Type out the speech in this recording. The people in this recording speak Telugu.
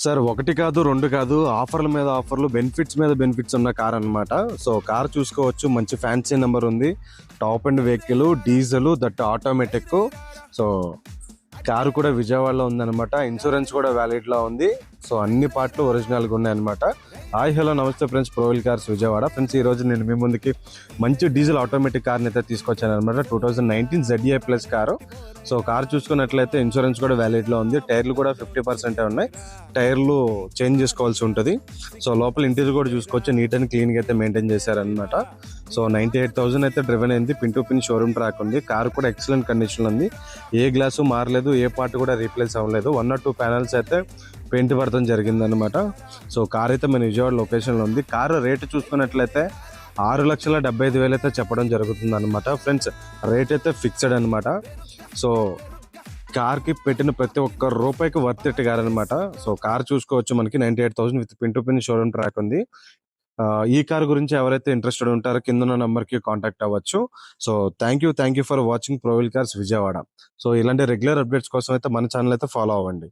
సార్ ఒకటి కాదు, 2 కాదు. ఆఫర్‌ల మీద ఆఫర్‌లు, బెనిఫిట్స్ మీద బెనిఫిట్స్ ఉన్న కార్ అనమాట. సో, కార్ చూసుకోవచ్చు. మంచి ఫ్యాన్సీ నంబర్ ఉంది. Top end vehicle, diesel that automatic. So, car కూడా విజయవాడలో ఉందన్నమాట. ఇన్సూరెన్స్ కూడా వ్యాలిడ్‌లో ఉంది. సో, అన్ని పార్ట్‌లు ఒరిజినల్‌గా ఉన్నాయన్నమాట. హాయ్ హలో నమస్తే ఫ్రెండ్స్, ప్రోవిల్ కార్స్ విజయవాడ. ఫ్రెండ్స్, ఈరోజు నేను మీ ముందుకి మంచి డీజిల్ ఆటోమేటిక్ కార్ని అయితే తీసుకొచ్చాను అనమాట. 2019 ZA plus car. So, car చూసుకున్నట్లయితే ఇన్సూరెన్స్ కూడా వ్యాలిడ్‌లో ఉంది. టైర్లు కూడా 50% ఉన్నాయి. టైర్లు చేంజ్ చేసుకోవాల్సి ఉంటుంది. సో, లోపల ఇంటీరియర్ కూడా చూసుకోవచ్చు. నీట్ అండ్ క్లీన్గా అయితే మెయింటైన్ చేశారనమాట. సో, 98,000 అయితే డ్రివెన్ అయింది. Pin to pin showroom track ఉంది. కారు కూడా ఎక్సలెంట్ కండిషన్లో ఉంది. ఏ గ్లాసు మారలేదు, ఏ పార్ట్ కూడా రీప్లేస్ అవ్వలేదు. 1 or 2 ప్యానల్స్ అయితే పెయింట్ పడటం జరిగిందనమాట. సో, కార్ అయితే మన విజయవాడ లొకేషన్లో ఉంది. కారు రేటు చూసుకున్నట్లయితే 6,75,000 అయితే చెప్పడం జరుగుతుంది అనమాట. ఫ్రెండ్స్, రేట్ అయితే ఫిక్స్డ్ అనమాట. సో, కార్కి పెట్టిన ప్రతి ఒక్క రూపాయికి వర్త్ ఇట్ అనమాట. సో, కార్ చూసుకోవచ్చు. మనకి 98,000 with pin to pin showroom track ఉంది. ఈ కార్ గురించి ఎవరైతే ఇంట్రెస్టెడ్ ఉంటారో కింద నంబర్కి కాంటాక్ట్ అవ్వచ్చు. So, thank you for watching ప్రోవిల్ కార్స్ విజయవాడ. సో, ఇలాంటి రెగ్యులర్ అప్డేట్స్ కోసం అయితే మన ఛానల్ అయితే ఫాలో అవ్వండి.